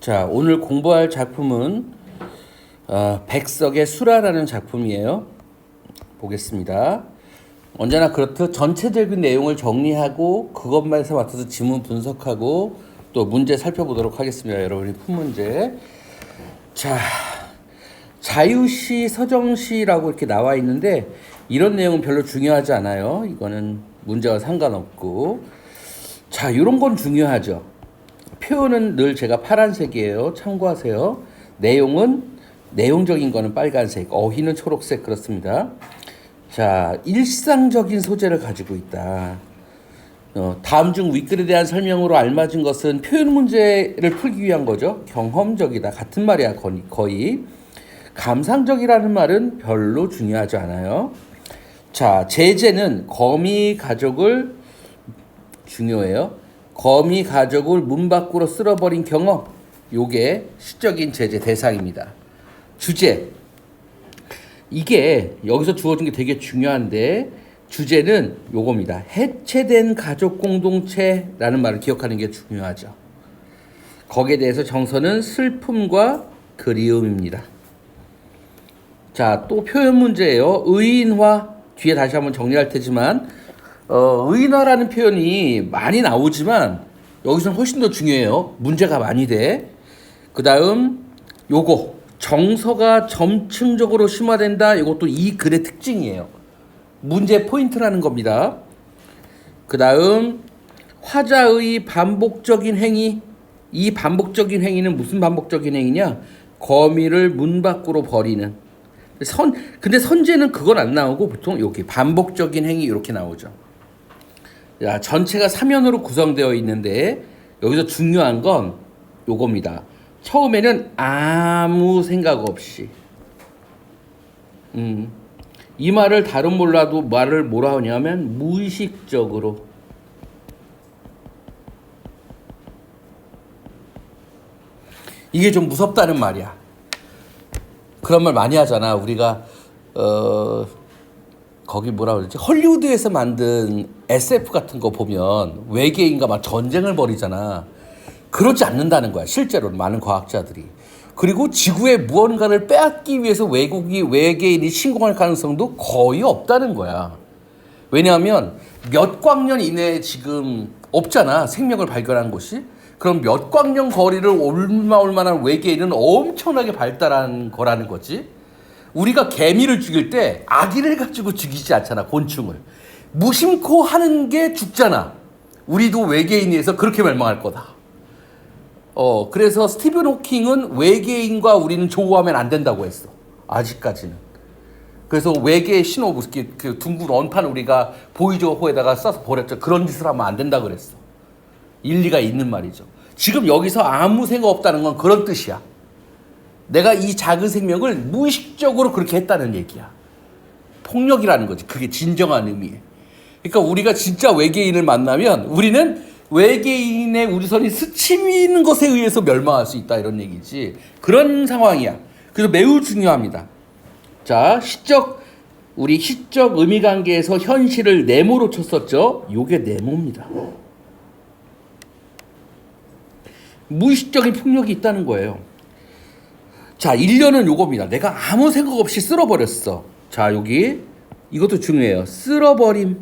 자, 오늘 공부할 작품은 백석의 수라라는 작품이에요. 보겠습니다. 언제나 그렇듯 전체적인 내용을 정리하고 그것만에서 맡아서 지문 분석하고 또 문제 살펴보도록 하겠습니다. 여러분이 푼 문제. 자, 자유시, 서정시라고 이렇게 나와 있는데 이런 내용은 별로 중요하지 않아요. 이거는 문제와 상관없고. 자, 이런 건 중요하죠. 표현은 늘 제가 파란색이에요. 참고하세요. 내용적인 거는 빨간색, 어휘는 초록색 그렇습니다. 자, 일상적인 소재를 가지고 있다. 다음 중 윗글에 대한 설명으로 알맞은 것은 표현 문제를 풀기 위한 거죠. 경험적이다. 같은 말이야, 거의. 감상적이라는 말은 별로 중요하지 않아요. 자, 제재는 거미 가족을 중요해요. 거미 가족을 문 밖으로 쓸어버린 경험. 요게 시적인 제재 대상입니다. 주제. 이게 여기서 주어진 게 되게 중요한데 주제는 요겁니다. 해체된 가족 공동체라는 말을 기억하는 게 중요하죠. 거기에 대해서 정서는 슬픔과 그리움입니다. 자, 또 표현 문제예요. 의인화. 뒤에 다시 한번 정리할 테지만 의인화라는 표현이 많이 나오지만 여기서는 훨씬 더 중요해요. 문제가 많이 돼. 그 다음 요거 정서가 점층적으로 심화된다. 이것도 이 글의 특징이에요. 문제 포인트라는 겁니다. 그 다음 화자의 반복적인 행위. 이 반복적인 행위는 무슨 반복적인 행위냐? 거미를 문 밖으로 버리는. 근데 선제는 그건 안 나오고 보통 여기 반복적인 행위 이렇게 나오죠. 야, 전체가 사면으로 구성되어 있는데 여기서 중요한 건 요겁니다. 처음에는 아무 생각 없이 이 말을 다른 몰라도 말을 뭐라 하냐면 무의식적으로 이게 좀 무섭다는 말이야. 그런 말 많이 하잖아. 우리가 거기 뭐라 그러지? 헐리우드에서 만든 SF 같은 거 보면 외계인과 막 전쟁을 벌이잖아. 그렇지 않는다는 거야. 실제로는 많은 과학자들이. 그리고 지구의 무언가를 빼앗기 위해서 외계인이 침공할 가능성도 거의 없다는 거야. 왜냐하면 몇 광년 이내에 지금 없잖아. 생명을 발견한 곳이. 그럼 몇 광년 거리를 얼마나 외계인은 엄청나게 발달한 거라는 거지. 우리가 개미를 죽일 때 아기를 가지고 죽이지 않잖아. 곤충을. 무심코 하는 게 죽잖아. 우리도 외계인에 의해서 그렇게 멸망할 거다. 그래서 스티븐 호킹은 외계인과 우리는 조우하면 안 된다고 했어. 아직까지는. 그래서 외계의 신호, 그 둥근 원판을 우리가 보이저호에다가 써서 버렸죠. 그런 짓을 하면 안 된다고 그랬어. 일리가 있는 말이죠. 지금 여기서 아무 생각 없다는 건 그런 뜻이야. 내가 이 작은 생명을 무의식적으로 그렇게 했다는 얘기야. 폭력이라는 거지. 그게 진정한 의미에. 그러니까 우리가 진짜 외계인을 만나면 우리는 외계인의 우주선이 스치는 것에 의해서 멸망할 수 있다 이런 얘기지. 그런 상황이야. 그래서 매우 중요합니다. 자, 우리 시적 의미관계에서 현실을 네모로 쳤었죠. 요게 네모입니다. 무의식적인 폭력이 있다는 거예요. 자, 1년은 요겁니다. 내가 아무 생각 없이 쓸어버렸어. 자, 여기 이것도 중요해요. 쓸어버림.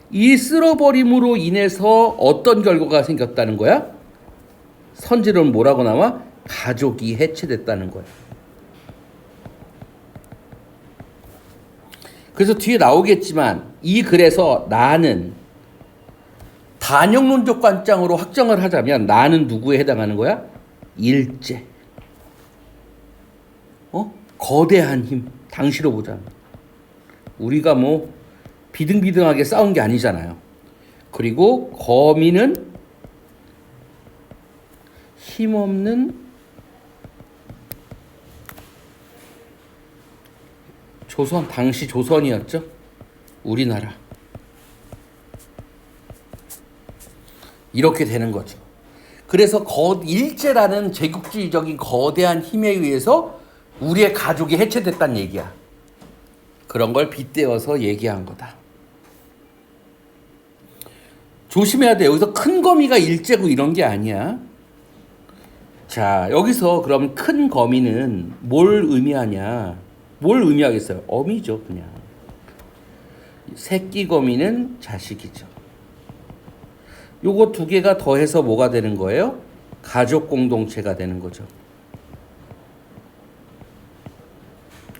이 쓸어버림으로 인해서 어떤 결과가 생겼다는 거야? 선지로는 뭐라고 나와? 가족이 해체됐다는 거야. 그래서 뒤에 나오겠지만 이 글에서 나는 단형론적 관점으로 확정을 하자면 나는 누구에 해당하는 거야? 일제. 거대한 힘. 당시로 보자면. 우리가 뭐 비등비등하게 싸운 게 아니잖아요. 그리고 거미는 힘없는 조선, 당시 조선이었죠. 우리나라. 이렇게 되는 거죠. 그래서 일제라는 제국주의적인 거대한 힘에 의해서 우리의 가족이 해체됐다는 얘기야. 그런 걸 빗대어서 얘기한 거다. 조심해야 돼. 여기서 큰 거미가 일제고 이런 게 아니야. 자, 여기서 그럼 큰 거미는 뭘 의미하냐? 뭘 의미하겠어요? 어미죠, 그냥. 새끼 거미는 자식이죠. 요거 두 개가 더해서 뭐가 되는 거예요? 가족 공동체가 되는 거죠.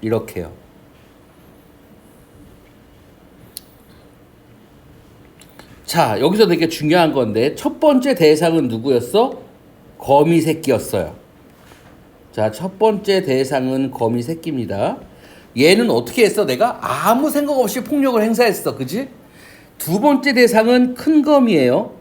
이렇게요. 자, 여기서 되게 중요한 건데 첫 번째 대상은 누구였어? 거미 새끼였어요. 자, 첫 번째 대상은 거미 새끼입니다. 얘는 어떻게 했어? 내가 아무 생각 없이 폭력을 행사했어. 그지? 두 번째 대상은 큰 거미예요.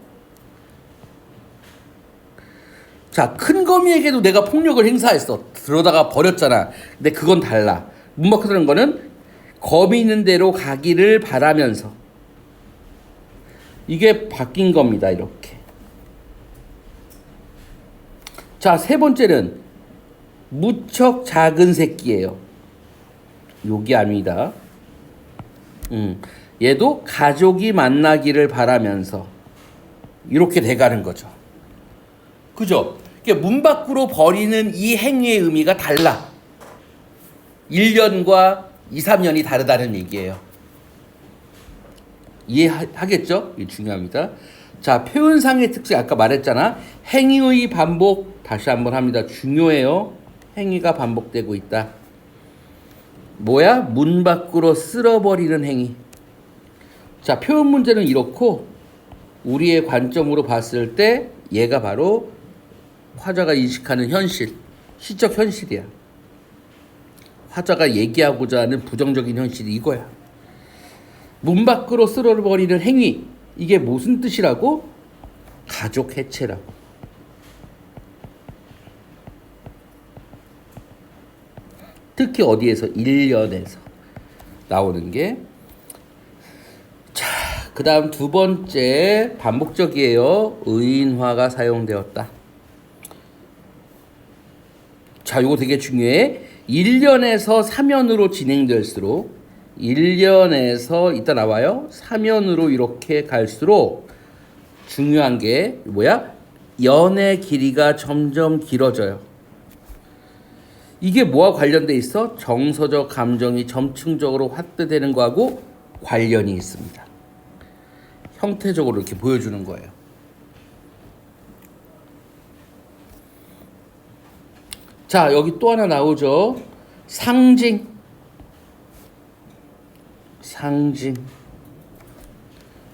자, 큰 거미에게도 내가 폭력을 행사했어. 그러다가 버렸잖아. 근데 그건 달라. 문박하는 거는 거미 있는 대로 가기를 바라면서. 이게 바뀐 겁니다. 이렇게. 자, 세 번째는 무척 작은 새끼예요. 여기 아닙니다. 얘도 가족이 만나기를 바라면서 이렇게 돼가는 거죠. 그죠? 그러니까 문 밖으로 버리는 이 행위의 의미가 달라. 1년과 2, 3년이 다르다는 얘기예요. 이해하겠죠? 이게 중요합니다. 자, 표현상의 특징 아까 말했잖아. 행위의 반복 다시 한번 합니다. 중요해요. 행위가 반복되고 있다. 뭐야? 문 밖으로 쓸어버리는 행위. 자, 표현 문제는 이렇고 우리의 관점으로 봤을 때 얘가 바로 화자가 인식하는 현실, 시적 현실이야. 화자가 얘기하고자 하는 부정적인 현실이 이거야. 문 밖으로 쓸어버리는 행위. 이게 무슨 뜻이라고? 가족 해체라고. 특히 어디에서? 1년에서 나오는 게. 자, 그 다음 두 번째 반복적이에요. 의인화가 사용되었다. 자, 이거 되게 중요해. 1년에서 3년으로 진행될수록 1년에서 이따 나와요. 3년으로 이렇게 갈수록 중요한 게 뭐야? 연의 길이가 점점 길어져요. 이게 뭐와 관련돼 있어? 정서적 감정이 점층적으로 확대되는 거하고 관련이 있습니다. 형태적으로 이렇게 보여주는 거예요. 자, 여기 또 하나 나오죠. 상징.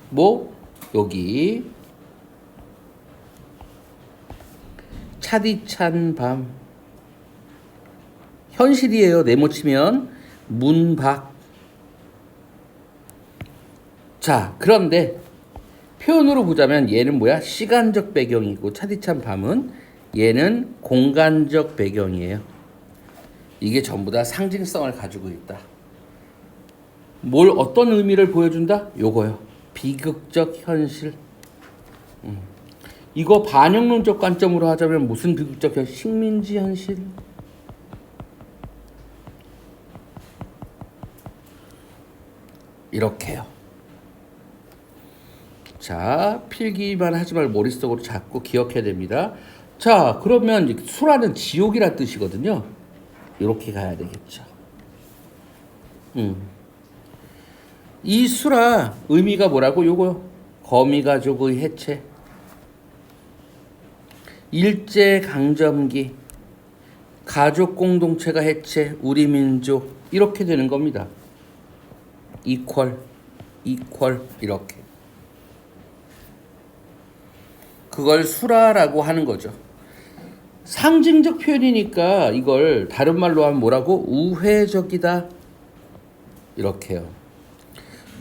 뭐? 여기 차디찬 밤. 현실이에요. 네모치면 문 밖. 자, 그런데 표현으로 보자면 얘는 뭐야? 시간적 배경이고 차디찬 밤은 얘는 공간적 배경이에요. 이게 전부 다 상징성을 가지고 있다. 뭘 어떤 의미를 보여준다? 요거요. 비극적 현실. 이거 반영론적 관점으로 하자면 무슨 비극적 현실? 식민지 현실. 이렇게요. 자, 필기만 하지 말고 머릿속으로 자꾸 기억해야 됩니다. 자, 그러면 수라는 지옥이란 뜻이거든요. 이렇게 가야 되겠죠. 이 수라 의미가 뭐라고? 요거요. 거미가족의 해체. 일제강점기. 가족 공동체가 해체. 우리 민족. 이렇게 되는 겁니다. 이퀄 이렇게. 그걸 수라라고 하는 거죠. 상징적 표현이니까 이걸 다른 말로 하면 뭐라고? 우회적이다. 이렇게요.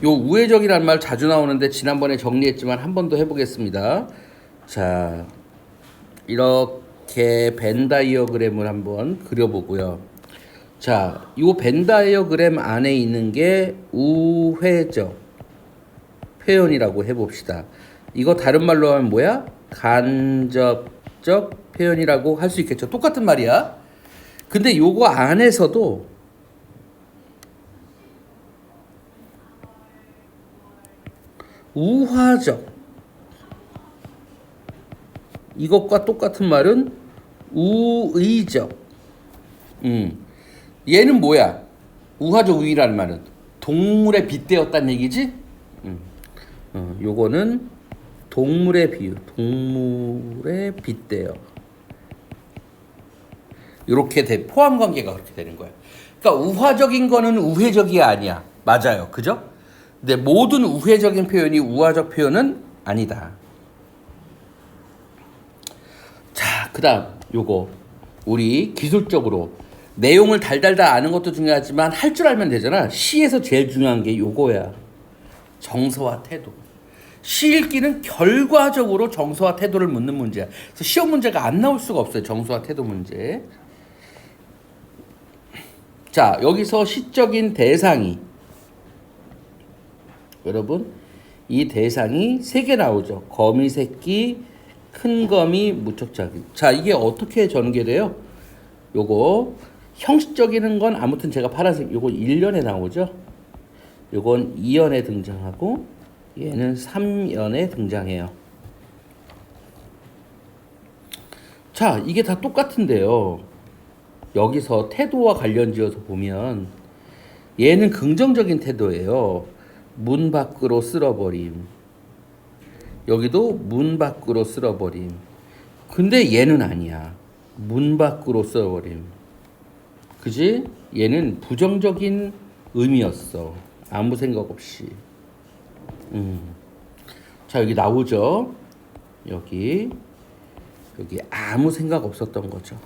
요 우회적이라는 말 자주 나오는데 지난번에 정리했지만 한 번 더 해보겠습니다. 자, 이렇게 벤 다이어그램을 한번 그려보고요. 자, 이 벤 다이어그램 안에 있는 게 우회적 표현이라고 해봅시다. 이거 다른 말로 하면 뭐야? 간접적 표현이라고 할 수 있겠죠. 똑같은 말이야. 근데 요거 안에서도 우화적, 이것과 똑같은 말은 우의적. 얘는 뭐야? 우화적 우위라는 말은 동물에 빗대었다는 얘기지? 요거는 동물의 비유, 동물에 빗대어. 이렇게 포함 관계가 그렇게 되는 거야. 그러니까 우화적인 거는 우회적이 아니야. 맞아요. 그죠? 근데 모든 우회적인 표현이 우화적 표현은 아니다. 자, 그다음 요거 우리 기술적으로 내용을 달달달 아는 것도 중요하지만 할 줄 알면 되잖아. 시에서 제일 중요한 게 요거야. 정서와 태도. 시 읽기는 결과적으로 정서와 태도를 묻는 문제야. 그래서 시험 문제가 안 나올 수가 없어요. 정서와 태도 문제. 자, 여기서 시적인 대상이, 여러분 이 대상이 3개 나오죠. 거미 새끼, 큰 거미, 무척작이. 자, 이게 어떻게 전개돼요? 요거 형식적인 건 아무튼 제가 파란색 요거 1년에 나오죠. 요건 2연에 등장하고 얘는 3연에 등장해요. 자, 이게 다 똑같은데요. 여기서 태도와 관련지어서 보면 얘는 긍정적인 태도예요. 문 밖으로 쓸어버림. 여기도 문 밖으로 쓸어버림. 근데 얘는 아니야. 문 밖으로 쓸어버림. 그지? 얘는 부정적인 의미였어. 아무 생각 없이. 자, 여기 나오죠. 여기 아무 생각 없었던 거죠.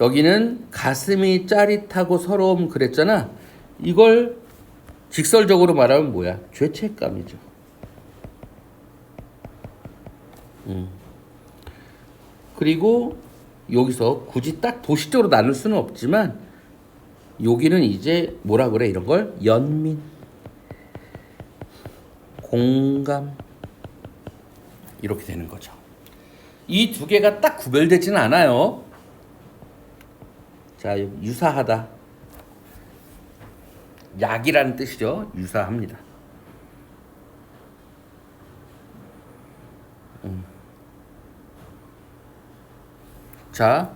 여기는 가슴이 짜릿하고 서러움 그랬잖아. 이걸 직설적으로 말하면 뭐야? 죄책감이죠. 그리고 여기서 굳이 딱 도식적으로 나눌 수는 없지만 여기는 이제 뭐라 그래? 이런 걸 연민, 공감 이렇게 되는 거죠. 이 두 개가 딱 구별되지는 않아요. 자, 유사하다. 약이라는 뜻이죠. 유사합니다. 자,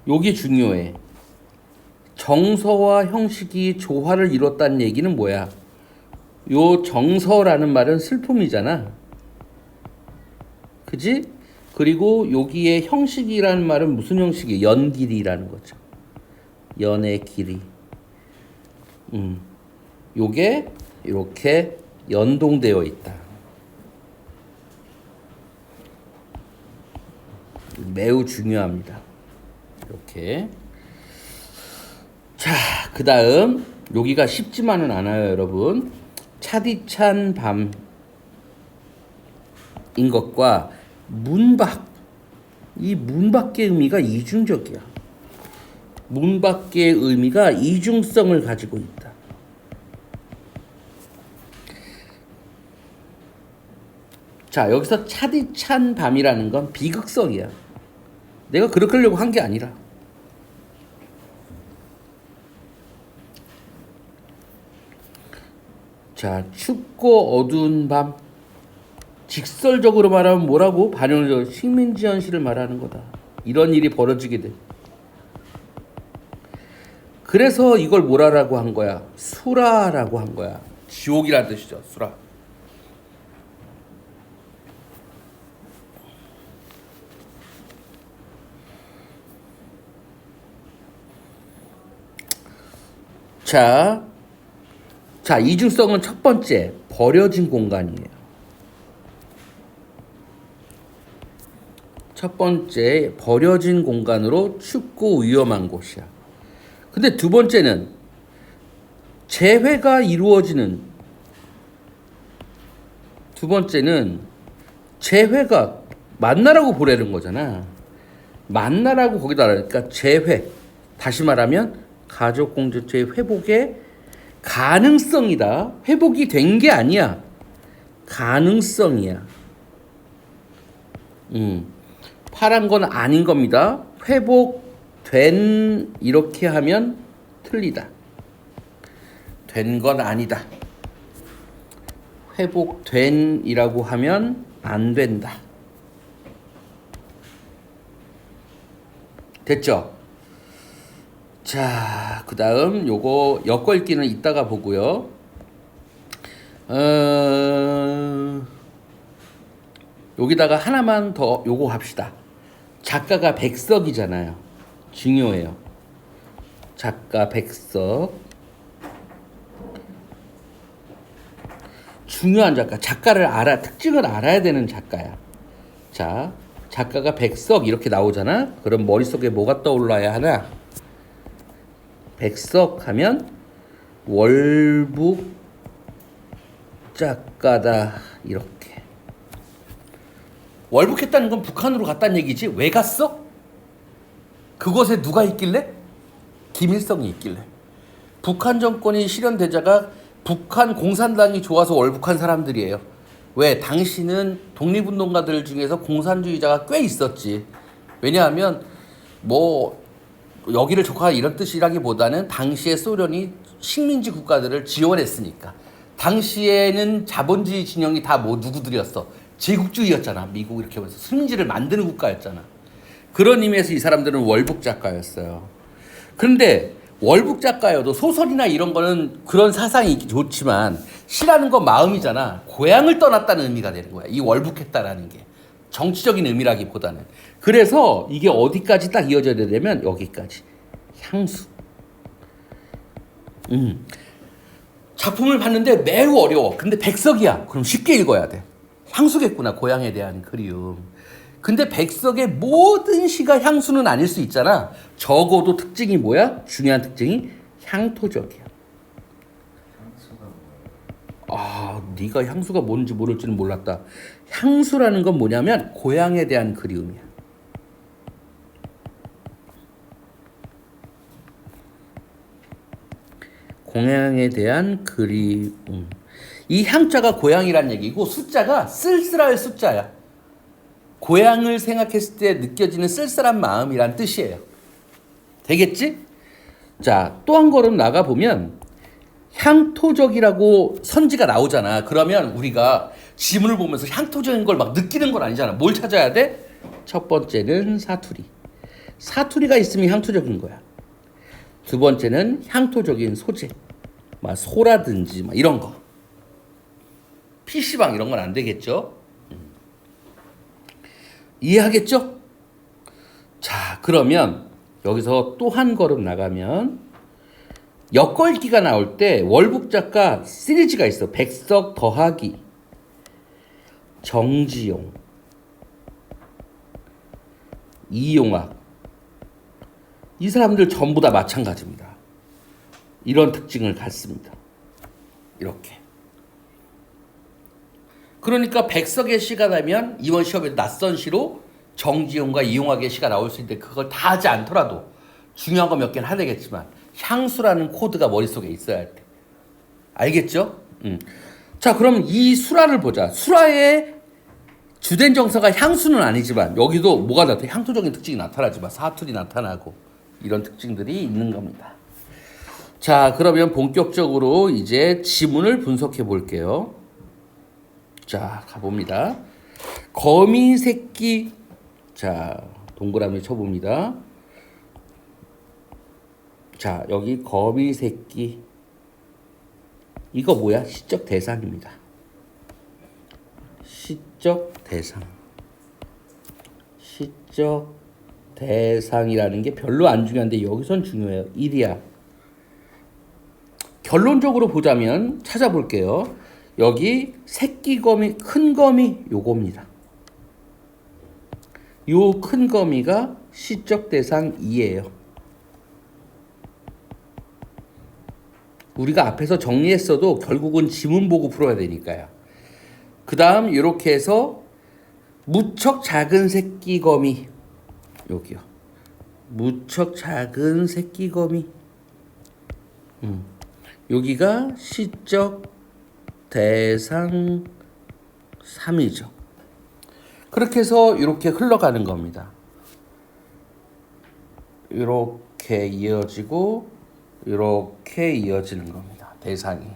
요게 중요해. 정서와 형식이 조화를 이뤘다는 얘기는 뭐야? 요 정서라는 말은 슬픔이잖아. 그지? 그리고 여기에 형식이라는 말은 무슨 형식이? 연길이라는 거죠. 연의 길이. 요게 이렇게 연동되어 있다. 매우 중요합니다. 이렇게. 자, 그 다음 여기가 쉽지만은 않아요, 여러분. 차디찬 밤인 것과 문밖, 이 문밖의 의미가 이중적이야. 문밖의 의미가 이중성을 가지고 있다. 자, 여기서 차디찬 밤이라는 건 비극성이야. 내가 그렇게 하려고 한 게 아니라. 자, 춥고 어두운 밤. 직설적으로 말하면 뭐라고? 반영적 식민지 현실을 말하는 거다. 이런 일이 벌어지게 돼. 그래서 이걸 뭐라고 한 거야? 수라라고 한 거야. 지옥이라는 뜻이죠. 수라. 자, 이중성은 첫 번째, 버려진 공간이에요. 첫 번째, 버려진 공간으로 춥고 위험한 곳이야. 근데 두 번째는 재회가 이루어지는, 두 번째는 재회가 만나라고 보내는 거잖아. 만나라고 거기다 그러니까 재회. 다시 말하면 가족 공동체의 회복의 가능성이다. 회복이 된 게 아니야. 가능성이야. 파란 건 아닌 겁니다. 회복된 이렇게 하면 틀리다. 된 건 아니다. 회복된이라고 하면 안 된다. 됐죠? 자, 그 다음 요거 엮어읽기는 이따가 보고요. 여기다가 하나만 더 요거 합시다. 작가가 백석이잖아요. 중요해요. 작가 백석. 중요한 작가. 작가를 특징을 알아야 되는 작가야. 자, 작가가 백석 이렇게 나오잖아. 그럼 머릿속에 뭐가 떠올라야 하나? 백석 하면 월북 작가다. 이렇게. 월북했다는 건 북한으로 갔다는 얘기지. 왜 갔어? 그곳에 누가 있길래? 김일성이 있길래. 북한 정권이 실현되자가 북한 공산당이 좋아서 월북한 사람들이에요. 왜? 당시는 독립운동가들 중에서 공산주의자가 꽤 있었지. 왜냐하면 뭐 여기를 족하라 이런 뜻이라기보다는 당시에 소련이 식민지 국가들을 지원했으니까. 당시에는 자본주의 진영이 다 뭐 누구들이었어? 제국주의였잖아. 미국 이렇게 해서 식민지를 만드는 국가였잖아. 그런 의미에서 이 사람들은 월북 작가였어요. 그런데 월북 작가여도 소설이나 이런 거는 그런 사상이 좋지만 시라는 건 마음이잖아. 고향을 떠났다는 의미가 되는 거야. 이 월북했다라는 게. 정치적인 의미라기보다는. 그래서 이게 어디까지 딱 이어져야 되냐면 여기까지. 향수. 작품을 봤는데 매우 어려워. 근데 백석이야. 그럼 쉽게 읽어야 돼. 향수겠구나. 고향에 대한 그리움. 근데 백석의 모든 시가 향수는 아닐 수 있잖아. 적어도 특징이 뭐야? 중요한 특징이 향토적이야. 아, 네가 향수가 뭔지 모를 줄은 몰랐다. 향수라는 건 뭐냐면 고향에 대한 그리움이야. 고향에 대한 그리움. 이 향자가 고향이란 얘기고 숫자가 쓸쓸할 숫자야. 고향을 생각했을 때 느껴지는 쓸쓸한 마음이란 뜻이에요. 되겠지? 자, 또 한 걸음 나가보면 향토적이라고 선지가 나오잖아. 그러면 우리가 지문을 보면서 향토적인 걸 막 느끼는 건 아니잖아. 뭘 찾아야 돼? 첫 번째는 사투리. 사투리가 있으면 향토적인 거야. 두 번째는 향토적인 소재. 막 소라든지 막 이런 거. PC방 이런 건 안 되겠죠? 이해하겠죠? 자, 그러면 여기서 또 한 걸음 나가면 엮어읽기가 나올 때 월북 작가 시리즈가 있어. 백석 더하기, 정지용, 이용학. 이 사람들 전부 다 마찬가지입니다. 이런 특징을 갖습니다. 이렇게. 그러니까 백석의 시가 나면 이번 시험에 낯선 시로 정지용과 이용학의 시가 나올 수 있는데 그걸 다 하지 않더라도 중요한 거 몇 개는 해야 되겠지만 향수라는 코드가 머릿속에 있어야 할 때. 알겠죠? 자, 그럼 이 수라를 보자. 수라의 주된 정서가 향수는 아니지만 여기도 뭐가 나타나? 향토적인 특징이 나타나지만 사투리 나타나고 이런 특징들이 있는 겁니다. 자, 그러면 본격적으로 이제 지문을 분석해 볼게요. 자, 가봅니다. 거미 새끼. 자, 동그라미 쳐봅니다. 자, 여기 거미 새끼. 이거 뭐야? 시적 대상입니다. 시적 대상. 시적 대상이라는 게 별로 안 중요한데 여기선 중요해요. 1이야. 결론적으로 보자면 찾아볼게요. 여기 새끼 거미, 큰 거미 요겁니다. 요 큰 거미가 시적 대상 2예요. 우리가 앞에서 정리했어도 결국은 지문 보고 풀어야 되니까요. 그 다음 이렇게 해서 무척 작은 새끼 거미 여기요. 무척 작은 새끼 거미. 여기가 시적 대상 3이죠. 그렇게 해서 이렇게 흘러가는 겁니다. 이렇게 이어지고 이렇게 이어지는 겁니다. 대상이.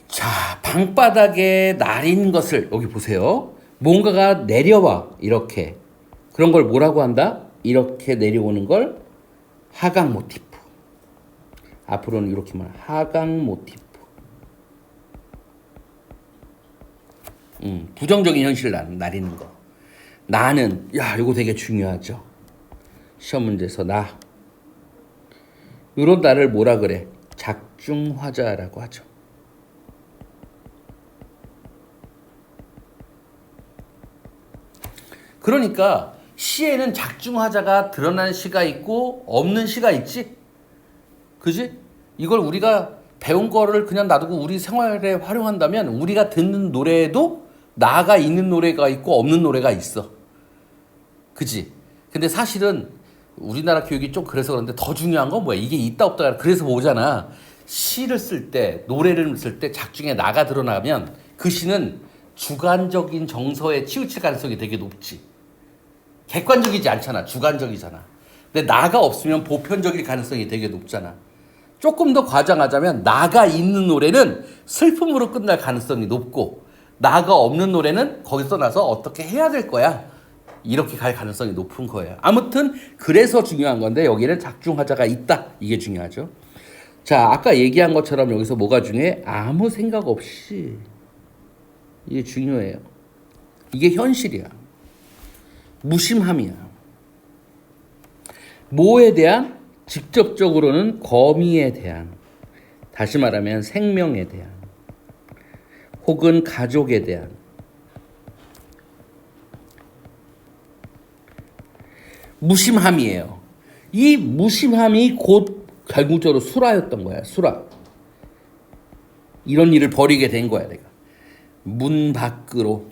자, 방바닥에 날인 것을 여기 보세요. 뭔가가 내려와 이렇게. 그런 걸 뭐라고 한다? 이렇게 내려오는 걸 하강 모티프. 앞으로는 이렇게 말 하강 모티프. 부정적인 현실을 나리는 거. 나는 이거 되게 중요하죠. 시험 문제에서 이런 나를 뭐라 그래? 작중화자라고 하죠. 그러니까 시에는 작중화자가 드러나는 시가 있고 없는 시가 있지? 그지? 이걸 우리가 배운 거를 그냥 놔두고 우리 생활에 활용한다면 우리가 듣는 노래에도 나가 있는 노래가 있고 없는 노래가 있어. 그지? 근데 사실은 우리나라 교육이 좀 그래서 그런데 더 중요한 건 뭐야? 이게 있다 없다 그래서 보잖아. 시를 쓸 때, 노래를 쓸 때 작중에 나가 드러나면 그 시는 주관적인 정서에 치우칠 가능성이 되게 높지. 객관적이지 않잖아. 주관적이잖아. 근데 나가 없으면 보편적일 가능성이 되게 높잖아. 조금 더 과장하자면 나가 있는 노래는 슬픔으로 끝날 가능성이 높고 나가 없는 노래는 거기서 나서 어떻게 해야 될 거야. 이렇게 갈 가능성이 높은 거예요. 아무튼 그래서 중요한 건데 여기는 작중화자가 있다. 이게 중요하죠. 자, 아까 얘기한 것처럼 여기서 뭐가 중요해? 아무 생각 없이. 이게 중요해요. 이게 현실이야. 무심함이야. 뭐에 대한? 직접적으로는 거미에 대한, 다시 말하면 생명에 대한, 혹은 가족에 대한. 무심함이에요. 이 무심함이 곧 결국적으로 수라였던 거야. 수라. 이런 일을 벌이게 된 거야, 내가. 문 밖으로.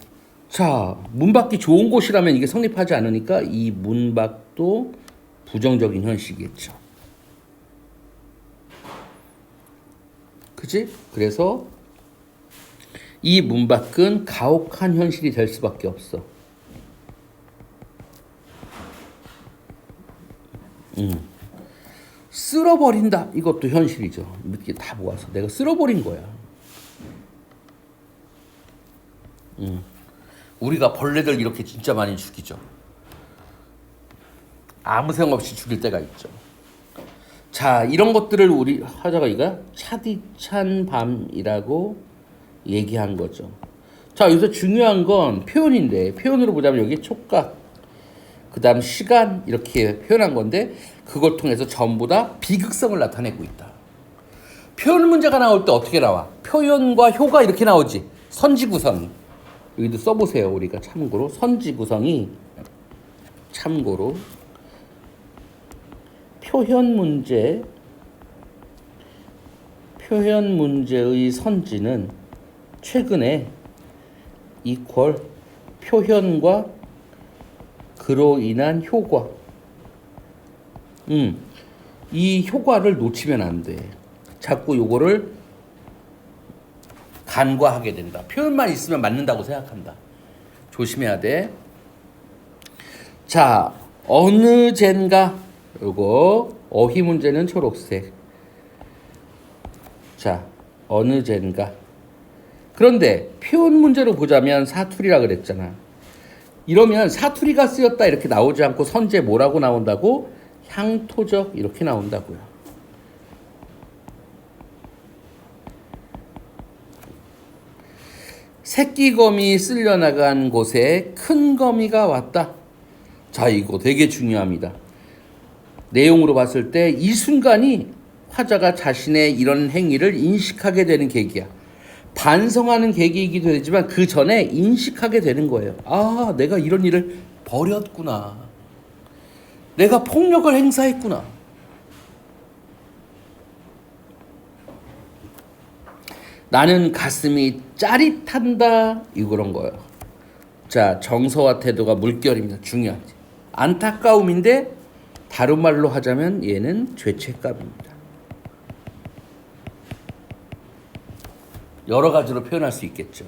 자, 문 밖이 좋은 곳이라면 이게 성립하지 않으니까 이 문 밖도 부정적인 현실이겠죠. 그치? 그래서 이 문 밖은 가혹한 현실이 될 수밖에 없어. 쓸어버린다. 이것도 현실이죠. 이렇게 다 모아서 내가 쓸어버린 거야. 우리가 벌레들 이렇게 진짜 많이 죽이죠. 아무 생각 없이 죽일 때가 있죠. 자, 이런 것들을 우리 하자가 이가 차디찬 밤이라고 얘기한 거죠. 자, 여기서 중요한 건 표현인데, 표현으로 보자면 여기 촉각, 그 다음 시간 이렇게 표현한 건데 그걸 통해서 전부 다 비극성을 나타내고 있다. 표현 문제가 나올 때 어떻게 나와? 표현과 효가 이렇게 나오지. 선지구성이. 여기도 써보세요. 우리가 참고로 선지구성이 참고로 표현 문제의 선지는 최근에 이퀄 표현과 그로 인한 효과. 이 효과를 놓치면 안 돼. 자꾸 요거를 간과하게 된다. 표현만 있으면 맞는다고 생각한다. 조심해야 돼. 자, 어느 젠가. 요거 어휘 문제는 초록색. 자, 어느 젠가. 그런데 표현 문제로 보자면 사투리라 그랬잖아. 이러면 사투리가 쓰였다 이렇게 나오지 않고 선제 뭐라고 나온다고? 향토적 이렇게 나온다고요. 새끼거미 쓸려나간 곳에 큰 거미가 왔다. 자, 이거 되게 중요합니다. 내용으로 봤을 때 이 순간이 화자가 자신의 이런 행위를 인식하게 되는 계기야. 반성하는 계기이기도 되지만 그 전에 인식하게 되는 거예요. 아, 내가 이런 일을 벌였구나. 내가 폭력을 행사했구나. 나는 가슴이 짜릿한다. 이런 거예요. 자, 정서와 태도가 물결입니다. 중요하지. 안타까움인데 다른 말로 하자면 얘는 죄책감입니다. 여러 가지로 표현할 수 있겠죠.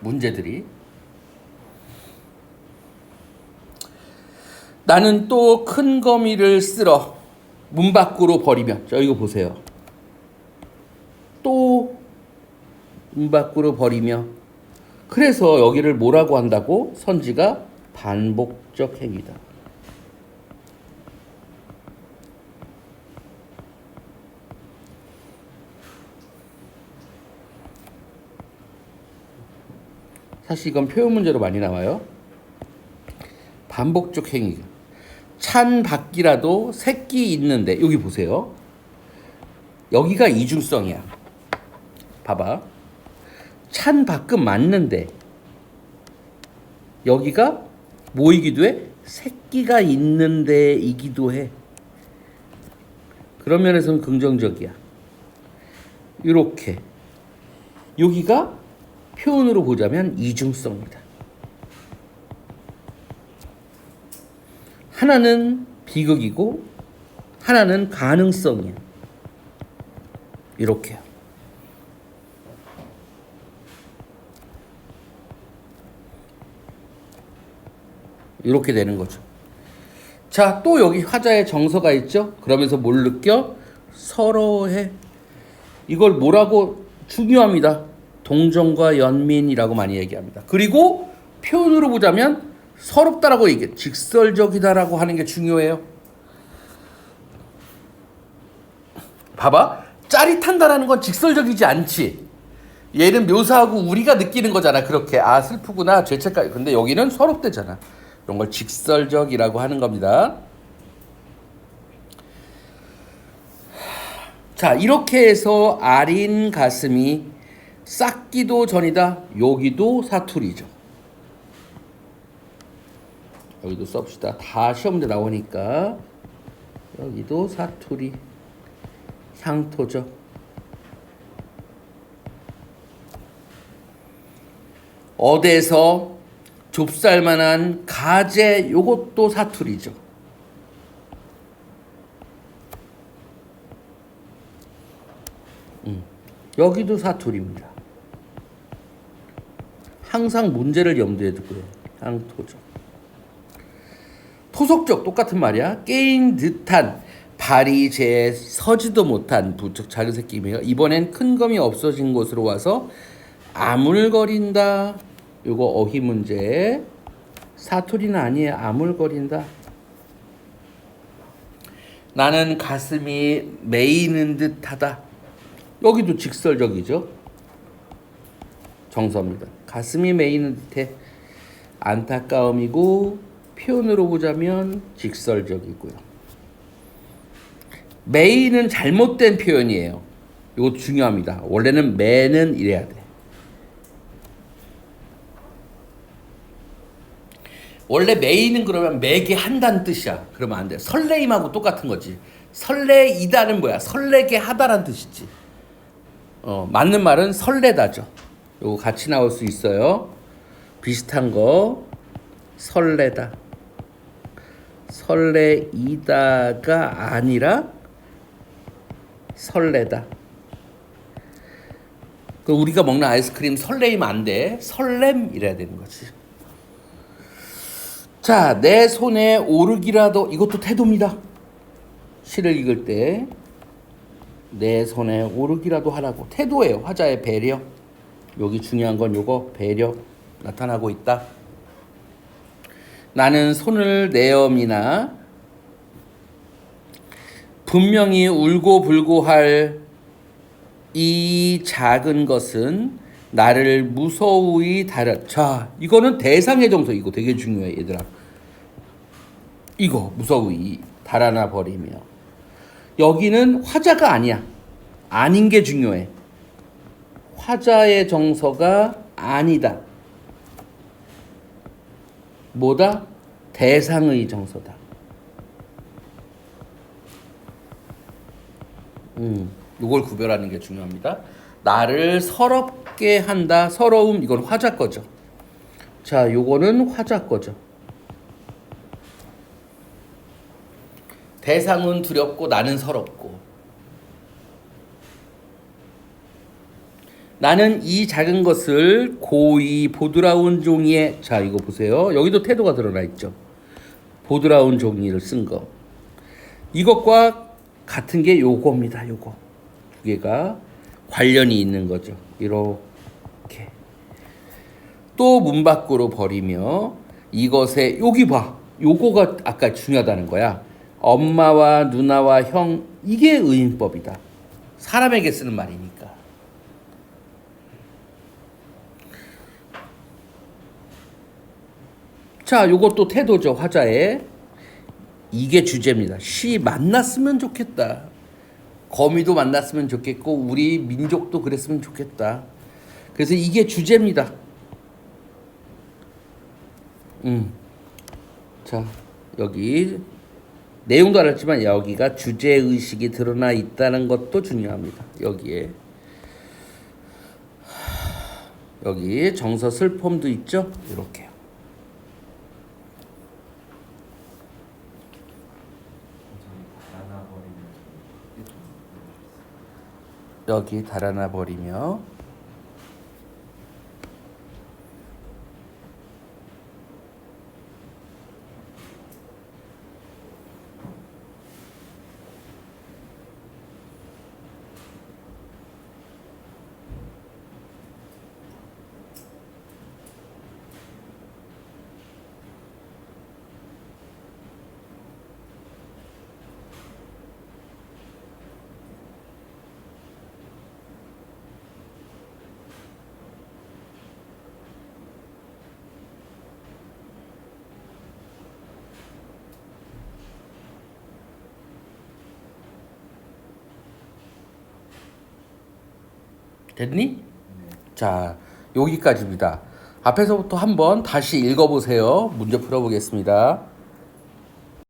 문제들이. 나는 또 큰 거미를 쓸어 문 밖으로 버리며. 자, 이거 보세요. 또 문 밖으로 버리며. 그래서 여기를 뭐라고 한다고? 선지가 반복적 행위다. 사실 이건 표현 문제로 많이 나와요. 반복적 행위. 찬 밖이라도 새끼 있는데 여기 보세요. 여기가 이중성이야. 봐봐. 찬 밖은 맞는데 여기가 뭐이기도 해? 새끼가 있는데 이기도 해. 그런 면에서는 긍정적이야. 이렇게 여기가 표현으로 보자면 이중성이다. 하나는 비극이고 하나는 가능성이야. 이렇게요. 이렇게 되는 거죠. 자, 또 여기 화자의 정서가 있죠? 그러면서 뭘 느껴? 서러해. 이걸 뭐라고 중요합니다. 동정과 연민이라고 많이 얘기합니다. 그리고 표현으로 보자면 서럽다라고 얘기해. 직설적이다라고 하는 게 중요해요. 봐봐. 짜릿한다라는 건 직설적이지 않지. 얘는 묘사하고 우리가 느끼는 거잖아. 그렇게 아 슬프구나 죄책감. 근데 여기는 서럽대잖아. 이런 걸 직설적이라고 하는 겁니다. 자, 이렇게 해서 아린 가슴이 싹기도 전이다. 여기도 사투리죠. 여기도 써봅시다. 다 시험문제 나오니까 여기도 사투리, 향토죠. 어디서 좁쌀만한 가재, 요것도 사투리죠. 여기도 사투리입니다. 항상 문제를 염두에 두고요. 향토죠. 토속적 똑같은 말이야. 깨인 듯한 발이 제 서지도 못한 부쩍 작은 새끼이며 이번엔 큰 검이 없어진 곳으로 와서 아물거린다. 요거 어휘 문제. 사투리는 아니에요. 아물거린다. 나는 가슴이 메이는 듯하다. 여기도 직설적이죠. 정서입니다. 가슴이 메이는 듯해. 안타까움이고 표현으로 보자면 직설적이고요. 메이는 잘못된 표현이에요. 이거 중요합니다. 원래는 매는 이래야 돼. 원래 메이는 그러면 매게 한다는 뜻이야. 그러면 안 돼. 설레임하고 똑같은 거지. 설레이다는 뭐야? 설레게 하다라는 뜻이지. 맞는 말은 설레다죠. 요거 같이 나올 수 있어요. 비슷한 거 설레다. 설레이다가 아니라 설레다. 그 우리가 먹는 아이스크림 설레이면 안 돼. 설렘 이래야 되는 거지. 자, 내 손에 오르기라도 이것도 태도입니다. 시를 읽을 때 내 손에 오르기라도 하라고. 태도예요. 화자의 배려. 여기 중요한 건 요거 배려 나타나고 있다. 나는 손을 내어미나 분명히 울고 불고 할 이 작은 것은 나를 무서우이 다려. 자, 이거는 대상의 정서. 이거 되게 중요해 얘들아. 이거 무서우이 달아나 버리며. 여기는 화자가 아니야. 아닌 게 중요해. 화자의 정서가 아니다. 뭐다? 대상의 정서다. 이걸 구별하는 게 중요합니다. 나를 서럽게 한다. 서러움 이건 화자 거죠. 자, 요거는 화자 거죠. 대상은 두렵고 나는 서럽고. 나는 이 작은 것을 고이 보드라운 종이에. 자, 이거 보세요. 여기도 태도가 드러나 있죠. 보드라운 종이를 쓴 거. 이것과 같은 게 요겁니다. 요거 두 개가 관련이 있는 거죠. 이렇게 또 문 밖으로 버리며 이것에 여기 봐. 요거가 아까 중요하다는 거야. 엄마와 누나와 형 이게 의인법이다. 사람에게 쓰는 말이니까. 자, 요것도 태도죠. 화자의. 이게 주제입니다. 시 만났으면 좋겠다. 거미도 만났으면 좋겠고 우리 민족도 그랬으면 좋겠다. 그래서 이게 주제입니다. 자, 여기 내용도 알았지만 여기가 주제의식이 드러나 있다는 것도 중요합니다. 여기 정서 슬픔도 있죠. 이렇게요. 여기 달아나 버리며 됐니? 자, 여기까지입니다. 앞에서부터 한번 다시 읽어보세요. 문제 풀어보겠습니다.